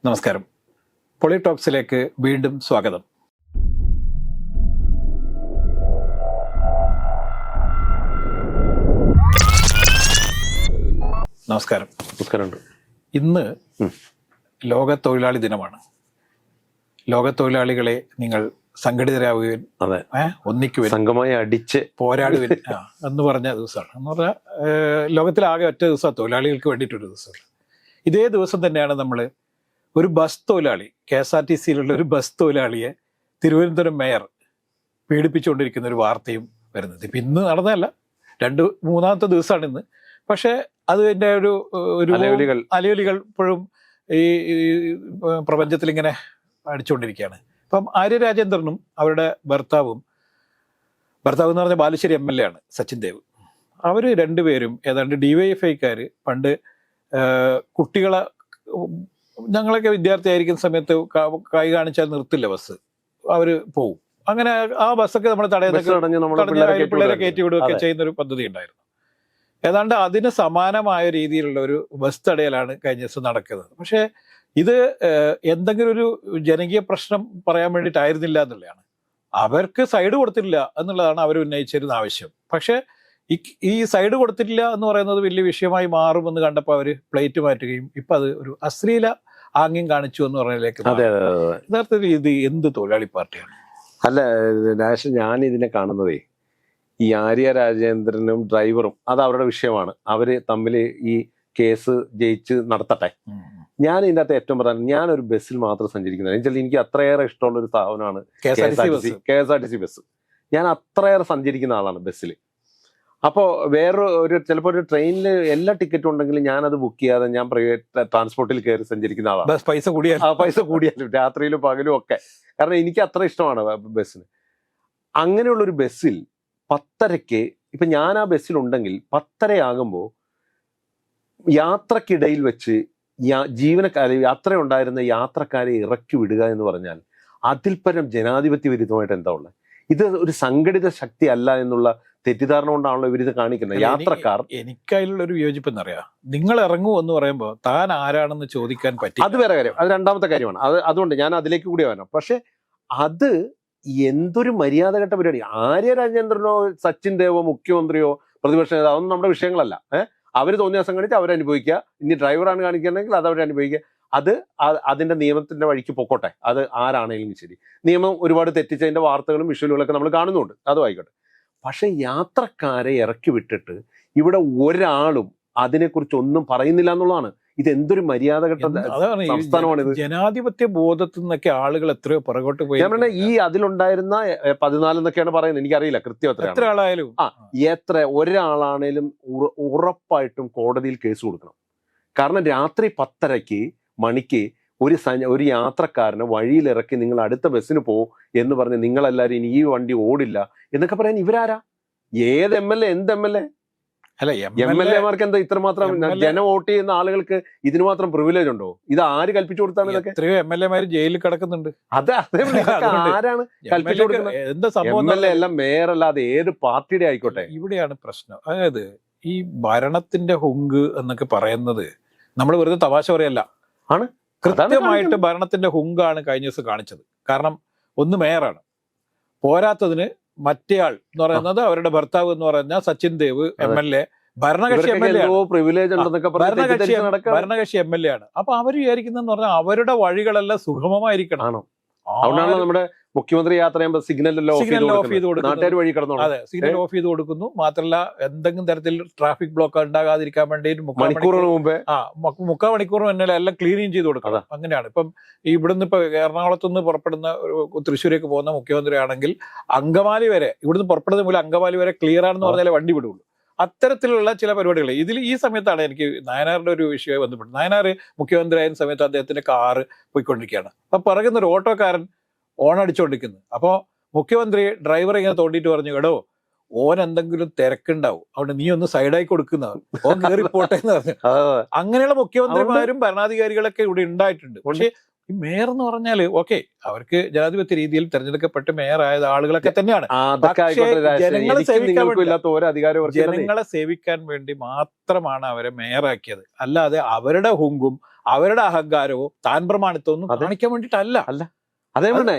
നമസ്കാരം. പൊളിടോക്സിലേക്ക് വീണ്ടും സ്വാഗതം. നമസ്കാരം. ഇന്ന് ലോക തൊഴിലാളി ദിനമാണ്. ലോക തൊഴിലാളികളെ നിങ്ങൾ സംഘടിതരാകുകയും ഒന്നിക്കുവാൻ സംഘമായി അടിച്ച് പോരാടുവിൻ എന്ന് പറഞ്ഞ ദിവസമാണ്. എന്ന് പറഞ്ഞാൽ ലോകത്തിലാകെ ഒറ്റ ദിവസം തൊഴിലാളികൾക്ക് വേണ്ടിയിട്ടൊരു ദിവസമാണ്. ഇതേ ദിവസം തന്നെയാണ് നമ്മൾ ഒരു ബസ് തൊഴിലാളി, KSRTCയിലുള്ള ഒരു ബസ് തൊഴിലാളിയെ തിരുവനന്തപുരം മേയർ പീഡിപ്പിച്ചുകൊണ്ടിരിക്കുന്ന ഒരു വാർത്തയും വരുന്നത്. ഇപ്പം ഇന്ന് നടന്നതല്ല, മൂന്നാമത്തെ ദിവസമാണ് ഇന്ന്. പക്ഷേ അതിൻ്റെ ഒരു അലയൊലികൾ ഇപ്പോഴും ഈ പ്രപഞ്ചത്തിൽ ഇങ്ങനെ അടിച്ചുകൊണ്ടിരിക്കുകയാണ്. ഇപ്പം ആര്യ രാജേന്ദ്രനും അവരുടെ ഭർത്താവ് എന്ന് പറഞ്ഞാൽ ബാലുശ്ശേരി MLA ആണ്, സച്ചിൻ ദേവ്. അവർ രണ്ടുപേരും ഏതാണ്ട് DYFIക്കാർ പണ്ട് കുട്ടികളെ, ഞങ്ങളൊക്കെ വിദ്യാർത്ഥിയായിരിക്കുന്ന സമയത്ത് കൈ കാണിച്ചാൽ നിർത്തില്ല ബസ്, അവർ പോവും. അങ്ങനെ ആ ബസ്സൊക്കെ നമ്മൾ തടയുന്നൊക്കെ പിള്ളേരെ കയറ്റി വിടുകയൊക്കെ ചെയ്യുന്നൊരു പദ്ധതി ഉണ്ടായിരുന്നു. ഏതാണ്ട് അതിന് സമാനമായ രീതിയിലുള്ള ഒരു ബസ് തടയലാണ് കഴിഞ്ഞ ദിവസം നടക്കുന്നത്. പക്ഷേ ഇത് എന്തെങ്കിലും ഒരു ജനകീയ പ്രശ്നം പറയാൻ വേണ്ടിയിട്ടായിരുന്നില്ല എന്നുള്ളതാണ്. അവർക്ക് സൈഡ് കൊടുത്തിട്ടില്ല എന്നുള്ളതാണ് അവർ ഉന്നയിച്ചിരുന്ന ആവശ്യം. പക്ഷേ ഈ സൈഡ് കൊടുത്തിട്ടില്ല എന്ന് പറയുന്നത് വലിയ വിഷയമായി മാറുമെന്ന് കണ്ടപ്പോൾ അവർ പ്ലേറ്റ് മാറ്റുകയും ഇപ്പം അത് ഒരു അശ്ലീല ആംഗ്യം കാണിച്ചു എന്ന് പറഞ്ഞതിലേക്ക്. യഥാർത്ഥത്തിൽ ഇത് എന്ത് തൊഴിലാളി പാർട്ടിയാണ്? അല്ല രാജേഷ്, ഞാൻ ഇതിനെ കാണുന്നതേ ഈ ആര്യ രാജേന്ദ്രനും ഡ്രൈവറും അത് അവരുടെ വിഷയമാണ്. അവര് തമ്മിൽ ഈ കേസ് ജയിച്ച് നടത്തട്ടെ. ഞാൻ ഇതിൻ്റെ അകത്ത് ഏറ്റവും പ്രധാനം, ഞാനൊരു ബസ്സിൽ മാത്രം സഞ്ചരിക്കുന്നത് എന്നുവെച്ചാൽ എനിക്ക് അത്രയേറെ ഇഷ്ടമുള്ള ഒരു സ്ഥാപനമാണ് KSRTC ബസ്. ഞാൻ അത്രയേറെ സഞ്ചരിക്കുന്ന ആളാണ് ബസ്സിൽ. അപ്പോൾ ചിലപ്പോൾ ഒരു ട്രെയിനിൽ എല്ലാ ടിക്കറ്റും ഉണ്ടെങ്കിലും ഞാനത് ബുക്ക് ചെയ്യാതെ ഞാൻ പ്രൈവറ്റ് ട്രാൻസ്പോർട്ടിൽ കയറി സഞ്ചരിക്കുന്ന ആളാണ്. പൈസ കൂടിയാലും രാത്രിയിലും പകലും ഒക്കെ, കാരണം എനിക്ക് അത്ര ഇഷ്ടമാണ് ബസ്സിന്. അങ്ങനെയുള്ളൊരു ബസ്സിൽ 10:30 ഇപ്പം ഞാൻ ആ ബസ്സിലുണ്ടെങ്കിൽ 10:30 ആകുമ്പോൾ യാത്രക്കിടയിൽ വെച്ച് യാത്ര ഉണ്ടായിരുന്ന യാത്രക്കാരെ ഇറക്കി വിടുക എന്ന് പറഞ്ഞാൽ അതിൽ പരം ജനാധിപത്യ വിരുദ്ധമായിട്ട് എന്താ ഉള്ളത്? ഇത് ഒരു സംഘടിത ശക്തി അല്ല എന്നുള്ള തെറ്റിദ്ധാരണ കൊണ്ടാണല്ലോ ഇവരിത് കാണിക്കുന്നത്. യാത്രക്കാർ, എനിക്കതിലുള്ള ഒരു വിയോജിപ്പ് എന്നറിയാം. നിങ്ങൾ ഇറങ്ങൂ എന്ന് പറയുമ്പോൾ താൻ ആരാണെന്ന് ചോദിക്കാൻ പറ്റും, അത് വേറെ കാര്യം, അത് രണ്ടാമത്തെ കാര്യമാണ്. അതുകൊണ്ട് ഞാൻ അതിലേക്ക് കൂടി വരണം. പക്ഷെ അത് എന്തൊരു മര്യാദഘട്ട പരിപാടി. ആര്യ രാജേന്ദ്രനോ സച്ചിൻ ദേവോ മുഖ്യമന്ത്രിയോ പ്രതിപക്ഷ നേതാവോ അതൊന്നും നമ്മുടെ വിഷയങ്ങളല്ല. അവര് തോന്നിയ ദിവസം കാണിച്ച് അവരനുഭവിക്കുക. ഇനി ഡ്രൈവറാണ് കാണിക്കുകയാണെങ്കിൽ അത് അവരനുഭവിക്കുക. അത് അതിന്റെ നിയമത്തിന്റെ വഴിക്ക് പൊക്കോട്ടെ, അത് ആരാണെങ്കിലും ശരി. നിയമം ഒരുപാട് തെറ്റിച്ചതിന്റെ വാർത്തകളും വിഷ്വലുകളൊക്കെ നമ്മൾ കാണുന്നുണ്ട്, അതും ആയിക്കോട്ടെ. പക്ഷെ യാത്രക്കാരെ ഇറക്കി വിട്ടിട്ട് ഇവിടെ ഒരാളും അതിനെക്കുറിച്ച് ഒന്നും പറയുന്നില്ല എന്നുള്ളതാണ്. ഇത് എന്തൊരു മര്യാദഘട്ട സംസ്ഥാനമാണിത്. ജനാധിപത്യ ബോധത്തിൽ നിന്നൊക്കെ ആളുകൾ എത്രയോ പുറകോട്ട് പോയി. ഞാൻ പറഞ്ഞ ഈ അതിലുണ്ടായിരുന്ന 14 എന്നൊക്കെയാണ് പറയുന്നത്, എനിക്കറിയില്ല കൃത്യം എത്ര ആളായാലും. ഒരാളാണേലും ഉറപ്പായിട്ടും കോടതിയിൽ കേസ് കൊടുക്കണം. കാരണം രാത്രി 10:30 മണിക്ക് ഒരു യാത്രക്കാരനെ വഴിയിലിറക്കി നിങ്ങൾ അടുത്ത ബസ്സിന് പോകും എന്ന് പറഞ്ഞ് നിങ്ങളെല്ലാവരും ഇനി ഈ വണ്ടി ഓടില്ല എന്നൊക്കെ പറയാൻ ഇവരാരാ? ഏത് MLA, എന്ത് MLA? അല്ല, MLA-മാർക്ക് എന്താ ഇത്രമാത്രം? ജനം വോട്ട് ചെയ്യുന്ന ആളുകൾക്ക് ഇതിന് മാത്രം പ്രിവിലേജ് ഉണ്ടോ? ഇത് ആര് കൽപ്പിച്ചു കൊടുത്താണ്? ഇതൊക്കെ എത്രയോ MLA-മാര് ജയിലിൽ കിടക്കുന്നുണ്ട്. ആരാണ് കൽപ്പിച്ചു കൊടുക്കുന്നത്? MLA എല്ലാം മേയറല്ലാതെ ഏത് പാർട്ടിയുടെ ആയിക്കോട്ടെ. ഇവിടെയാണ് പ്രശ്നം. അതായത് ഈ ഭരണത്തിന്റെ ഹുങ്ക് എന്നൊക്കെ പറയുന്നത് നമ്മൾ വെറുതെ തമാശ പറയല്ല, ആണ് കൃത്യമായിട്ട് ഭരണത്തിന്റെ ഹുങ്കാണ് കഴിഞ്ഞ ദിവസം കാണിച്ചത്. കാരണം ഒന്ന് മേയറാണ്, പോരാത്തതിന് മറ്റേയാൾ എന്ന് പറയുന്നത് അവരുടെ ഭർത്താവ് എന്ന് പറഞ്ഞാൽ സച്ചിൻ ദേവ് MLA, ഭരണകക്ഷി MLA ആണ്. അപ്പൊ അവർ വിചാരിക്കുന്നതെന്ന് പറഞ്ഞാൽ അവരുടെ വഴികളെല്ലാം സുഗമമായിരിക്കണം. അതുകൊണ്ടാണ് നമ്മുടെ മുഖ്യമന്ത്രി യാത്ര ചെയ്യുമ്പോൾ സിഗ്നൽ ഓഫ് ചെയ്ത് കൊടുക്കുന്നു. അതെ, സിഗ്നൽ ഓഫ് ചെയ്ത് കൊടുക്കുന്നു. മാത്രമല്ല എന്തെങ്കിലും തരത്തിൽ ട്രാഫിക് ബ്ലോക്ക് ഉണ്ടാകാതിരിക്കാൻ വേണ്ടി മണിക്കൂറുകൾ മുമ്പേ 3/4 മണിക്കൂർ മുന്നേ എല്ലാം ക്ലീനിങ് ചെയ്ത് കൊടുക്കണം. അങ്ങനെയാണ്. ഇപ്പം ഇവിടുന്ന് ഇപ്പൊ എറണാകുളത്തുനിന്ന് പുറപ്പെടുന്ന തൃശ്ശൂരേക്ക് പോകുന്ന മുഖ്യമന്ത്രി ആണെങ്കിൽ അങ്കമാലി വരെ, ഇവിടുന്ന് പുറപ്പെടുന്ന മൂലം അങ്കമാലി വരെ ക്ലിയർ ആണെന്ന് പറഞ്ഞാലേ വണ്ടി വിടുള്ളൂ. അത്തരത്തിലുള്ള ചില പരിപാടികൾ ഈ സമയത്താണ് എനിക്ക് നയനാറിന്റെ ഒരു വിഷയമായി ബന്ധപ്പെട്ടു. നയനാർ മുഖ്യമന്ത്രി ആയിരുന്ന സമയത്ത് അദ്ദേഹത്തിന്റെ കാറ് പോയിക്കൊണ്ടിരിക്കുകയാണ്. അപ്പൊ പറയുന്ന ഒരു ഓട്ടോക്കാരൻ ഓൺ അടിച്ചുകൊണ്ടിരിക്കുന്നു. അപ്പോൾ മുഖ്യമന്ത്രി ഡ്രൈവർ ഇങ്ങനെ തോണ്ടിയിട്ട് പറഞ്ഞു, എടോ ഓൻ എന്തെങ്കിലും തിരക്കുണ്ടാവും, അതുകൊണ്ട് നീ ഒന്ന് സൈഡായി കൊടുക്കുന്നവൻ, ഓൻ കയറി പോട്ടെ എന്ന് പറഞ്ഞു. അങ്ങനെയുള്ള മുഖ്യമന്ത്രിമാരും ഭരണാധികാരികളൊക്കെ ഇവിടെ ഉണ്ടായിട്ടുണ്ട്. പക്ഷേ ഈ മേയർ എന്ന് പറഞ്ഞാല് ഓക്കെ, അവർക്ക് ജനാധിപത്യ രീതിയിൽ തെരഞ്ഞെടുക്കപ്പെട്ട മേയർ ആയ ആളുകളൊക്കെ തന്നെയാണ്. ജനങ്ങളെ സേവിക്കാൻ വേണ്ടി മാത്രമാണ് അവരെ മേയറാക്കിയത്. അല്ലാതെ അവരുടെ ഹുങ്കും അവരുടെ അഹങ്കാരവും താൻ പ്രമാണിത്വവും അതെ. കാണിക്കാൻ വേണ്ടിയിട്ടല്ല. അതേ പറഞ്ഞെ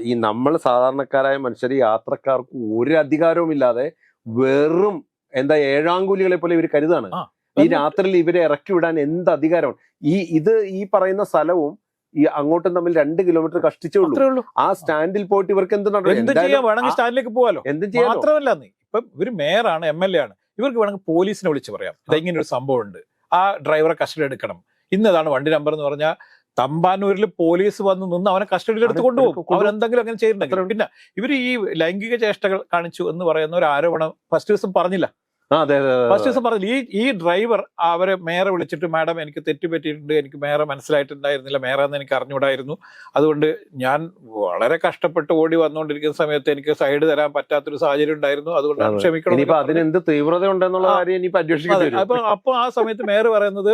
ഈ നമ്മൾ സാധാരണക്കാരായ മനുഷ്യർ യാത്രക്കാർക്ക് ഒരു അധികാരവും ഇല്ലാതെ വെറും എന്താ ഏഴാങ്കൂലികളെ പോലെ ഇവർ കരുതാണ്. ആ, ഈ രാത്രിയിൽ ഇവരെ ഇറക്കി വിടാൻ എന്ത് അധികാരമാണ്? ഈ പറയുന്ന സ്ഥലവും ഈ അങ്ങോട്ടും തമ്മിൽ 2 കിലോമീറ്റർ കഷ്ടിച്ചേ ഉള്ളൂ. അത്രേ ഉള്ളൂ. ആ സ്റ്റാൻഡിൽ പോയിട്ട് ഇവർക്ക് എന്ത് നടക്കും? എന്ത് ചെയ്യാൻ വേണമെങ്കിൽ സ്റ്റാൻഡിലേക്ക് പോകാലോ. എന്തും ചെയ്യാലോ. മാത്രമല്ല ഇപ്പം ഇവര് മേയറാണ്, MLA ആണ്, ഇവർക്ക് വേണമെങ്കിൽ പോലീസിനെ വിളിച്ച് പറയാം ഇങ്ങനെ ഒരു സംഭവം ഉണ്ട്, ആ ഡ്രൈവറെ കസ്റ്റഡി എടുക്കണം, ഇന്നതാണ് വണ്ടി നമ്പർ എന്ന് പറഞ്ഞാൽ തമ്പാനൂരിൽ പോലീസ് വന്ന് നിന്ന് അവനെ കസ്റ്റഡിയിൽ എടുത്ത് കൊണ്ടുപോകും. അവരെന്തെങ്കിലും അങ്ങനെ ചെയ്യുന്നുണ്ടെങ്കിൽ. പിന്നെ ഇവര് ഈ ലൈംഗിക ചേഷ്ടകൾ കാണിച്ചു എന്ന് പറയുന്ന ഒരു ആരോപണം ഫസ്റ്റ് ദിവസം പറഞ്ഞില്ല. ഫസ്റ്റ് ദിവസം പറഞ്ഞില്ല. ഈ ഡ്രൈവർ അവരെ മേയറെ വിളിച്ചിട്ട്, മാഡം എനിക്ക് തെറ്റുപറ്റിയിട്ടുണ്ട്, എനിക്ക് മേയറെ മനസ്സിലായിട്ടുണ്ടായിരുന്നില്ല, മേയറെന്ന് എനിക്ക് അറിഞ്ഞുകൂടായിരുന്നു, അതുകൊണ്ട് ഞാൻ വളരെ കഷ്ടപ്പെട്ട് ഓടി വന്നുകൊണ്ടിരിക്കുന്ന സമയത്ത് എനിക്ക് സൈഡ് തരാൻ പറ്റാത്തൊരു സാഹചര്യം ഉണ്ടായിരുന്നു, അതുകൊണ്ട് ക്ഷമിക്കണം. അതിനെന്ത് തീവ്രത ഉണ്ടെന്നുള്ള കാര്യം ഇനിയിപ്പോ അന്വേഷിക്കാൻ. അപ്പൊ ആ സമയത്ത് മേയർ പറയുന്നത്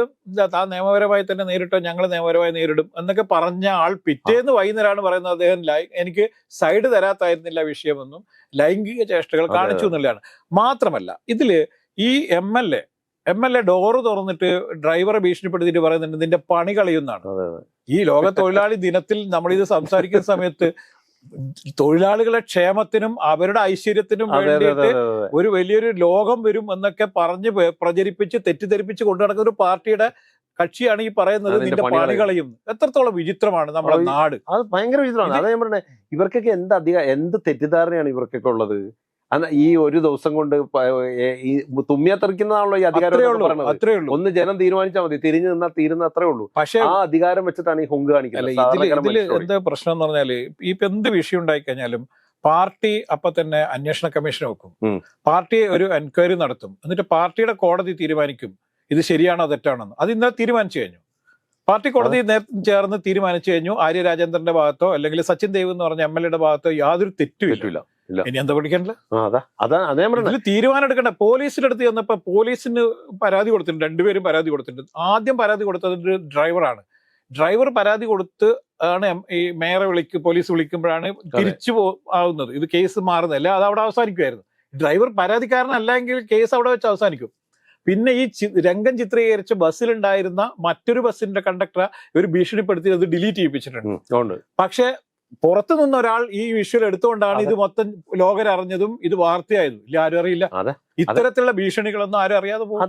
താൻ നിയമപരമായി തന്നെ നേരിട്ടോ, ഞങ്ങൾ നിയമപരമായി നേരിടും എന്നൊക്കെ പറഞ്ഞ ആൾ പിറ്റേന്ന് വൈകുന്നേരമാണ് പറയുന്നത് അദ്ദേഹം എനിക്ക് സൈഡ് തരാത്തായിരുന്നില്ല വിഷയമെന്നും ലൈംഗിക ചേഷ്ടകൾ കാണിച്ചു എന്നുള്ളതാണ്. മാത്രമല്ല ഇതില് ഈ MLA ഡോറ് തുറന്നിട്ട് ഡ്രൈവറെ ഭീഷണിപ്പെടുത്തിയിട്ട് പറയുന്നുണ്ട് നിന്റെ പണി കളയുന്നതാണ്. ഈ ലോക തൊഴിലാളി ദിനത്തിൽ നമ്മളിത് സംസാരിക്കുന്ന സമയത്ത് തൊഴിലാളികളുടെ ക്ഷേമത്തിനും അവരുടെ ഐശ്വര്യത്തിനും വേണ്ടിയിട്ട് ഒരു വലിയൊരു ലോകം വരും എന്നൊക്കെ പറഞ്ഞ് പ്രചരിപ്പിച്ച് തെറ്റിദ്ധരിപ്പിച്ച് കൊണ്ടു നടക്കുന്ന ഒരു പാർട്ടിയുടെ കക്ഷിയാണ് ഈ പറയുന്നത് നിന്റെ പണികളയും. എത്രത്തോളം വിചിത്രമാണ് നമ്മുടെ നാട്. അത് ഭയങ്കര വിചിത്രമാണ്. അതാ ഞാൻ പറഞ്ഞത്, ഇവർക്കൊക്കെ എന്ത് തെറ്റിദ്ധാരണയാണ് ഇവർക്കൊക്കെ ഉള്ളത്? ഈ ഒരു ദിവസം കൊണ്ട് ഈ തുമ്മിയ തെറിക്കുന്നതാണല്ലോ ഈ അധികാരം. അത്രേ ഉള്ളൂ. ഒന്ന് ജനം തീരുമാനിച്ചാൽ മതി, തിരിഞ്ഞു നിന്നാൽ തീരുന്ന അത്രേ ഉള്ളൂ. പക്ഷെ ആ അധികാരം വെച്ചിട്ടാണ് ഈ ഹുങ്ക് കാണിക്കുന്നത്. ഇതില് എന്താ പ്രശ്നം എന്ന് പറഞ്ഞാല് ഇപ്പൊ എന്ത് വിഷയം ഉണ്ടായി കഴിഞ്ഞാലും പാർട്ടി അപ്പൊ തന്നെ അന്വേഷണ കമ്മീഷൻ വെക്കും, പാർട്ടി ഒരു എൻക്വയറി നടത്തും, എന്നിട്ട് പാർട്ടിയുടെ കോടതി തീരുമാനിക്കും ഇത് ശരിയാണോ തെറ്റാണെന്ന്. അത് ഇന്നലെ തീരുമാനിച്ചു കഴിഞ്ഞു. പാർട്ടി കോടതി ചേർന്ന് തീരുമാനിച്ചു കഴിഞ്ഞു. ആര്യ രാജേന്ദ്രന്റെ ഭാഗത്തോ അല്ലെങ്കിൽ സച്ചിൻ ദേവ് എന്ന് പറഞ്ഞ MLA ഭാഗത്തോ യാതൊരു തെറ്റുമില്ല. ഇനി എന്താ പഠിക്കണ്ടല്ലോ. ഇതിൽ തീരുമാനം എടുക്കണ്ട. പോലീസിന്റെ അടുത്ത് ചെന്നപ്പോ പോലീസിന് പരാതി കൊടുത്തിട്ടുണ്ട്, 2 പേരും പരാതി കൊടുത്തിട്ടുണ്ട്. ആദ്യം പരാതി കൊടുത്തത് ഡ്രൈവറാണ്. ഡ്രൈവർ പരാതി കൊടുത്ത് ആണ് ഈ മേയറെ പോലീസ് വിളിക്കുമ്പോഴാണ് തിരിച്ചു ആവുന്നത്. ഇത് കേസ് മാറുന്നില്ല, അത് അവിടെ അവസാനിക്കുമായിരുന്നു. ഡ്രൈവർ പരാതിക്കാരനല്ലെങ്കിൽ കേസ് അവിടെ വെച്ച് അവസാനിക്കും. പിന്നെ ഈ രംഗം ചിത്രീകരിച്ച ബസ്സിലുണ്ടായിരുന്ന മറ്റൊരു ബസ്സിന്റെ കണ്ടക്ടറെ ഒരു ഭീഷണിപ്പെടുത്തി അത് ഡിലീറ്റ് ചെയ്യിപ്പിച്ചിട്ടുണ്ട്. പക്ഷെ പുറത്തു നിന്ന ഒരാൾ ഈ വിഷ്വൽ എടുത്തുകൊണ്ടാണ് ഇത് മൊത്തം ലോകരറിഞ്ഞതും ഇത് വാർത്തയായതും. ഇല്ല, ആരും അറിയില്ല. ഇത്തരത്തിലുള്ള ഭീഷണികളൊന്നും ആരും അറിയാതെ പോകും.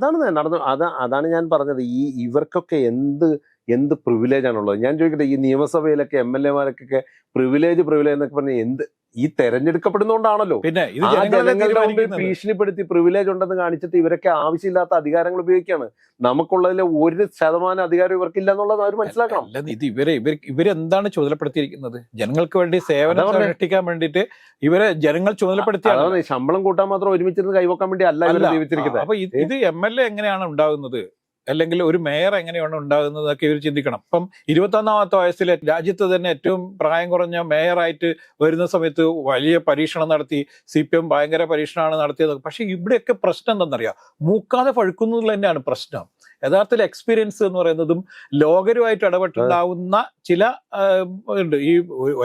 അതാണ് ഞാൻ പറഞ്ഞത്. ഇവർക്കൊക്കെ എന്ത് പ്രിവിലേജ് ആണുള്ളത്? ഞാൻ ചോദിക്കട്ടെ, ഈ നിയമസഭയിലൊക്കെ MLA-മാരൊക്കെ പ്രിവിലേജ് എന്നൊക്കെ പറഞ്ഞ ഈ തെരഞ്ഞെടുക്കപ്പെടുന്നോണ്ടാണല്ലോ. പിന്നെ ജനങ്ങളുടെ മുമ്പിൽ ഭീഷണിപ്പെടുത്തി പ്രിവിലേജ് ഉണ്ടെന്ന് കാണിച്ചിട്ട് ഇവരൊക്കെ ആവശ്യമില്ലാത്ത അധികാരങ്ങൾ ഉപയോഗിക്കുകയാണ്. നമുക്കുള്ളതിലെ 1% അധികാരം ഇവർക്കില്ല എന്നുള്ളത് അവർ മനസ്സിലാക്കണം. ഇത് ഇവരെന്താണ് ചുമതലപ്പെടുത്തിയിരിക്കുന്നത്? ജനങ്ങൾക്ക് വേണ്ടി സേവനം അനുഷ്ഠിക്കാൻ വേണ്ടിയിട്ട് ഇവരെ ജനങ്ങൾ ചുമതലപ്പെടുത്തിയാണ്. ശമ്പളം കൂട്ടാൻ മാത്രം ഒരുമിച്ചിരുന്ന് കൈവക്കാൻ വേണ്ടി അല്ല ഇവരെ ജീവിച്ചിരിക്കുന്നത്. അപ്പൊ ഇത് MLA എങ്ങനെയാണ് ഉണ്ടാകുന്നത്, അല്ലെങ്കിൽ ഒരു മേയർ എങ്ങനെയാണ് ഉണ്ടാകുന്നത് എന്നൊക്കെ ഇവർ ചിന്തിക്കണം. ഇപ്പം 21ാമത്തെ വയസ്സിൽ രാജ്യത്ത് തന്നെ ഏറ്റവും പ്രായം കുറഞ്ഞ മേയറായിട്ട് വരുന്ന സമയത്ത് വലിയ പരീക്ഷണം നടത്തി, CPM ഭയങ്കര പരീക്ഷണമാണ് നടത്തിയത്. പക്ഷെ ഇവിടെയൊക്കെ പ്രശ്നം എന്താണെന്നറിയാം, മൂക്കാതെ പഴുക്കുന്നത് തന്നെയാണ് പ്രശ്നം. യഥാർത്ഥത്തിൽ എക്സ്പീരിയൻസ് എന്ന് പറയുന്നതും ലോകരുമായിട്ട് ഇടപെട്ടുണ്ടാവുന്ന ചില ഉണ്ട്. ഈ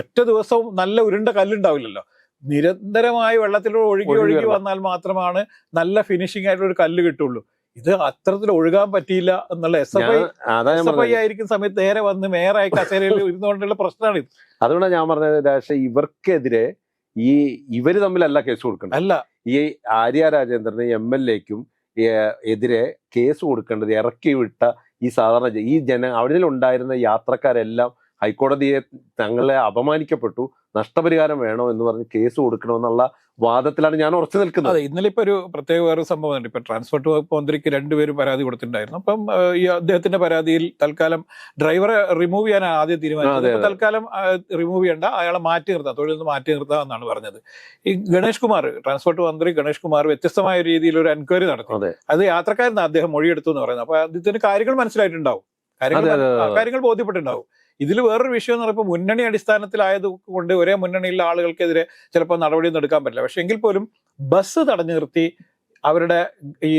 ഒറ്റ ദിവസവും നല്ല ഉരുണ്ട കല്ലുണ്ടാവില്ലല്ലോ. നിരന്തരമായി വെള്ളത്തിലൂടെ ഒഴുകി വന്നാൽ മാത്രമാണ് നല്ല ഫിനിഷിംഗ് ആയിട്ടുള്ള ഒരു കല്ല് കിട്ടുള്ളൂ. ഇത് അത്തരത്തിൽ ഒഴുകാൻ പറ്റിയില്ല എന്നുള്ള SFI ആയിരിക്കുന്ന സമയത്ത് നേരെ വന്ന് മേയറായി കസേരയിൽ ഇരുന്നുകൊണ്ടുള്ള പ്രശ്നമാണ് ഇത്. അതുകൊണ്ടാണ് ഞാൻ പറഞ്ഞത്, പക്ഷേ ഇവർക്കെതിരെ ഇവര് തമ്മിലല്ല കേസ് കൊടുക്കേണ്ടത്. അല്ല, ഈ ആര്യ രാജേന്ദ്രന് MLA-ക്കും എതിരെ കേസ് കൊടുക്കേണ്ടത് ഇറക്കി വിട്ട ഈ സാധാരണ അവിടെ ഉണ്ടായിരുന്ന യാത്രക്കാരെല്ലാം ഹൈക്കോടതിയെ തങ്ങളെ അപമാനിക്കപ്പെട്ടു, നഷ്ടപരിഹാരം വേണോ എന്ന് പറഞ്ഞ് കേസ് കൊടുക്കണമെന്നുള്ള വാദത്തിലാണ് ഞാൻ ഉറച്ചു നിൽക്കുന്നത്. അതെ, ഇന്നലെ ഇപ്പൊ ഒരു പ്രത്യേക വേറെ സംഭവം ഉണ്ട്. ഇപ്പൊ ട്രാൻസ്പോർട്ട് വകുപ്പ് മന്ത്രിക്ക് 2 പേരും പരാതി കൊടുത്തിട്ടുണ്ടായിരുന്നു. അപ്പം ഈ അദ്ദേഹത്തിന്റെ പരാതിയിൽ തൽക്കാലം ഡ്രൈവറെ റിമൂവ് ചെയ്യാനാണ് ആദ്യം തീരുമാനിച്ചത്. തൽക്കാലം റിമൂവ് ചെയ്യേണ്ട, അയാളെ മാറ്റി നിർത്താം, തൊഴിൽ നിന്ന് മാറ്റി നിർത്താം എന്നാണ് പറഞ്ഞത്. ഈ ഗണേഷ് കുമാർ, ട്രാൻസ്പോർട്ട് മന്ത്രി ഗണേഷ് കുമാർ വ്യത്യസ്തമായ രീതിയിൽ ഒരു എൻക്വയറി നടത്തി. അത് യാത്രക്കാരൻ അദ്ദേഹം മൊഴിയെടുത്തു എന്ന് പറയുന്നത്. അപ്പൊ അദ്ദേഹത്തിന് കാര്യങ്ങൾ മനസ്സിലായിട്ടുണ്ടാവും, കാര്യങ്ങൾ ബോധ്യപ്പെട്ടിട്ടുണ്ടാവും. ഇതിൽ വേറൊരു വിഷയം എന്ന് പറയുമ്പോൾ മുന്നണി അടിസ്ഥാനത്തിലായത് കൊണ്ട് ഒരേ മുന്നണിയിലുള്ള ആളുകൾക്കെതിരെ ചിലപ്പോൾ നടപടിയൊന്നും എടുക്കാൻ പറ്റില്ല. പക്ഷെ എങ്കിൽ പോലും ബസ് തടഞ്ഞു നിർത്തി അവരുടെ ഈ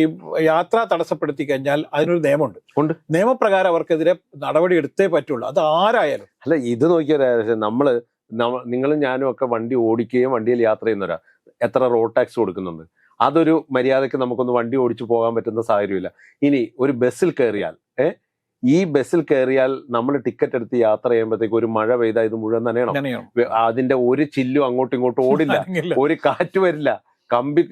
യാത്ര തടസ്സപ്പെടുത്തി കഴിഞ്ഞാൽ അതിനൊരു നിയമമുണ്ട്. നിയമപ്രകാരം അവർക്കെതിരെ നടപടി എടുത്തേ പറ്റുള്ളൂ, അത് ആരായാലും. അല്ല, ഇത് നോക്കിയാൽ നിങ്ങളും ഞാനും ഒക്കെ വണ്ടി ഓടിക്കുകയും വണ്ടിയിൽ യാത്ര ചെയ്യുന്നവരാ. എത്ര റോഡ് ടാക്സ് കൊടുക്കുന്നുണ്ട്? അതൊരു മര്യാദക്ക് നമുക്കൊന്ന് വണ്ടി ഓടിച്ചു പോകാൻ പറ്റുന്ന സാഹചര്യമില്ല. ഇനി ഒരു ബസ്സിൽ കയറിയാൽ ഈ ബസ്സിൽ കയറിയാൽ നമ്മൾ ടിക്കറ്റ് എടുത്ത് യാത്ര ചെയ്യുമ്പോഴത്തേക്ക് ഒരു മഴ പെയ്താൽ ഇത് മുഴുവൻ നനയണം. അതിന്റെ ഒരു ചില്ലും അങ്ങോട്ടും ഇങ്ങോട്ടും ഓടില്ല, ഒരു കാറ്റ് വരില്ല, കമ്പി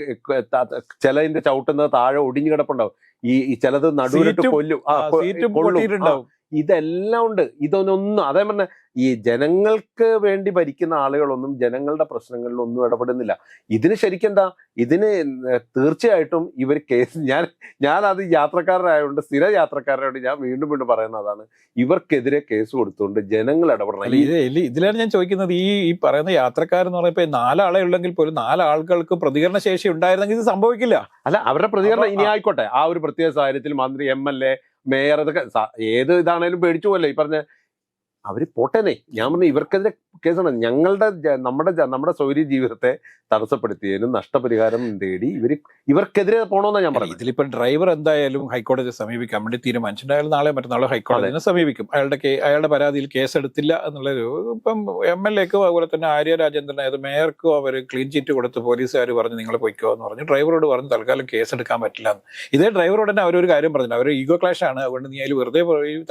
ചിലതിന്റെ ചവിട്ടുന്നത് താഴെ ഒടിഞ്ഞു കിടപ്പുണ്ടാവും, ഈ ചിലത് നടുവിലിട്ട് കൊല്ലും, ഇതെല്ലാം ഉണ്ട്. ഇതൊന്നും അതേ പറഞ്ഞ ഈ ജനങ്ങൾക്ക് വേണ്ടി ഭരിക്കുന്ന ആളുകളൊന്നും ജനങ്ങളുടെ പ്രശ്നങ്ങളിലൊന്നും ഇടപെടുന്നില്ല. ഇതിന് ശരിക്കും എന്താ, ഇതിന് തീർച്ചയായിട്ടും ഇവർ കേസ് ഞാൻ അത് യാത്രക്കാരായതുകൊണ്ട്, സ്ഥിര യാത്രക്കാരായതുകൊണ്ട് ഞാൻ വീണ്ടും വീണ്ടും പറയുന്നതാണ്, ഇവർക്കെതിരെ കേസ് കൊടുത്തുകൊണ്ട് ജനങ്ങൾ ഇടപെടണം. ഇതിലാണ് ഞാൻ ചോദിക്കുന്നത്, ഈ പറയുന്ന യാത്രക്കാരെന്ന് പറയുമ്പോൾ 4 ആളെ ഉള്ളെങ്കിൽ പോലും 4 ആളുകൾക്ക് പ്രതികരണ ശേഷി ഉണ്ടായിരുന്നെങ്കിൽ ഇത് സംഭവിക്കില്ല. അല്ല, അവരുടെ പ്രതികരണം ഇനി ആയിക്കോട്ടെ, ആ ഒരു പ്രത്യേക സാഹചര്യത്തിൽ മന്ത്രി, MLA, മേയർ, ഇതൊക്കെ ഏത് ഇതാണേലും പേടിച്ചു പോലെ ഈ പറഞ്ഞ അവര് പോട്ടേനെ. ഞാൻ പറഞ്ഞു ഇവർക്കെതിരെ കേസാണ്. നമ്മുടെ സ്വൈര്യ ജീവിതത്തെ തടസ്സപ്പെടുത്തിയതിനും നഷ്ടപരിഹാരം തേടി ഇവർക്കെതിരെ പോകണമെന്നാണ് ഞാൻ പറഞ്ഞത്. ഇതിലിപ്പം ഡ്രൈവർ എന്തായാലും ഹൈക്കോടതിയെ സമീപിക്കാൻ വേണ്ടി തീരുമാനിച്ചിട്ടുണ്ടായാലും നാളെ മറ്റന്നാളെ ഹൈക്കോടതിനെ സമീപിക്കും. അയാളുടെ പരാതിയിൽ കേസെടുത്തില്ല എന്നുള്ളൊരു, ഇപ്പം MLAക്കും അതുപോലെ തന്നെ ആര്യ രാജേന്ദ്രൻ അതായത് മേയർക്കും അവർ ക്ലീൻ ചീറ്റ് കൊടുത്ത് പോലീസുകാർ പറഞ്ഞു നിങ്ങൾ പൊയ്ക്കോ എന്ന് പറഞ്ഞു. ഡ്രൈവറോട് പറഞ്ഞു തൽക്കാലം കേസെടുക്കാൻ പറ്റില്ല എന്ന്. ഇതേ ഡ്രൈവറോട് തന്നെ അവരൊരു കാര്യം പറഞ്ഞു, അവർ ഈഗോ ക്ലാഷ് ആണ്, അതുകൊണ്ട് നീ അതിൽ വെറുതെ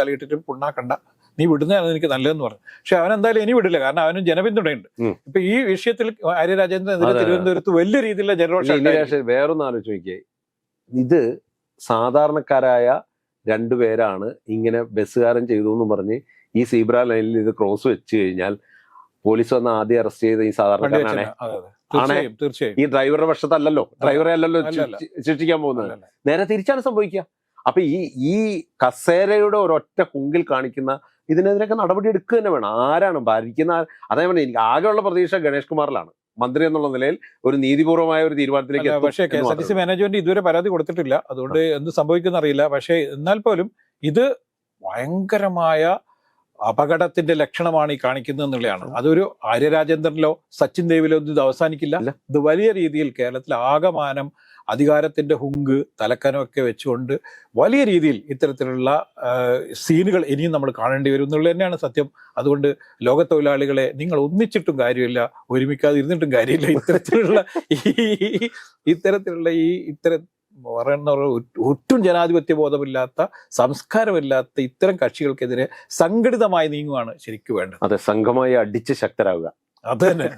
തലയിട്ടിട്ട് പുണ്ണാക്കണ്ട, നീ വിടുന്നതാണ് എനിക്ക് നല്ലതെന്ന് പറഞ്ഞു. പക്ഷെ അവൻ എന്തായാലും ഇനി വിടില്ല, കാരണം അവനും ജനപിന്തുണയുണ്ട്. ഇപ്പൊ ഈ വിഷയത്തിൽ ആര്യ രാജേന്ദ്രൻ തിരുവനന്തപുരത്ത് വലിയ രീതിയിലുള്ള ജനറോഷൻ. വേറൊന്നും ആലോചിച്ച് നോക്കിയേ, ഇത് സാധാരണക്കാരായ 2 പേരാണ് ഇങ്ങനെ ബസ്സുകാരൻ ചെയ്തു എന്ന് പറഞ്ഞ് ഈ സീബ്ര ലൈനിൽ ഇത് ക്രോസ് വെച്ച് കഴിഞ്ഞാൽ പോലീസ് വന്ന് ആദ്യം അറസ്റ്റ് ചെയ്ത ഈ സാധാരണക്കാരനാണ്. തീർച്ചയായും ഈ ഡ്രൈവറുടെ പക്ഷത്തല്ലല്ലോ, ഡ്രൈവറെ അല്ലല്ലോ ശിക്ഷിക്കാൻ പോകുന്നത്, നേരെ തിരിച്ചാണ് സംഭവിക്കുക. അപ്പൊ ഈ കസേരയുടെ ഒരൊറ്റ കുങ്കിൽ കാണിക്കുന്ന ഇതിനെതിരൊക്കെ നടപടി എടുക്കുക തന്നെ വേണം. ആരാണ് ഭരിക്കുന്ന, അതേപോലെ എനിക്ക് ആകെയുള്ള പ്രതീക്ഷ ഗണേഷ് കുമാറിലാണ്, മന്ത്രി എന്നുള്ള നിലയിൽ ഒരു നീതിപൂർവമായ ഒരു തീരുമാനത്തിലേക്ക്. പക്ഷേ KSRTC മാനേജ്മെന്റ് ഇതുവരെ പരാതി കൊടുത്തിട്ടില്ല, അതുകൊണ്ട് എന്ത് സംഭവിക്കുന്ന അറിയില്ല. പക്ഷേ എന്നാൽ പോലും ഇത് ഭയങ്കരമായ അപകടത്തിന്റെ ലക്ഷണമാണ് ഈ കാണിക്കുന്നത് എന്നുള്ളതാണ്. അതൊരു ആര്യ രാജേന്ദ്രനിലോ സച്ചിൻ ദേവിലോ ഒന്നും ഇത് അവസാനിക്കില്ല. ഇത് വലിയ രീതിയിൽ കേരളത്തിൽ ആകമാനം അധികാരത്തിന്റെ ഹുങ്ക് തലക്കനമൊക്കെ വെച്ചുകൊണ്ട് വലിയ രീതിയിൽ ഇത്തരത്തിലുള്ള സീനുകൾ ഇനിയും നമ്മൾ കാണേണ്ടി വരും എന്നുള്ളത് തന്നെയാണ് സത്യം. അതുകൊണ്ട് ലോകത്തൊഴിലാളികളെ നിങ്ങൾ ഒന്നിച്ചിട്ടും കാര്യമില്ല, ഒരുമിക്കാതെ ഇരുന്നിട്ടും കാര്യമില്ല. ഇത്തരത്തിലുള്ള പറയുന്ന ഒട്ടും ജനാധിപത്യ ബോധമില്ലാത്ത, സംസ്കാരമില്ലാത്ത ഇത്തരം കക്ഷികൾക്കെതിരെ സംഘടിതമായി നീങ്ങുകയാണ് ശരിക്കും വേണ്ടത്. അതെ, സംഘമായി അടിച്ച് ശക്തരാകുക. അത് തന്നെ.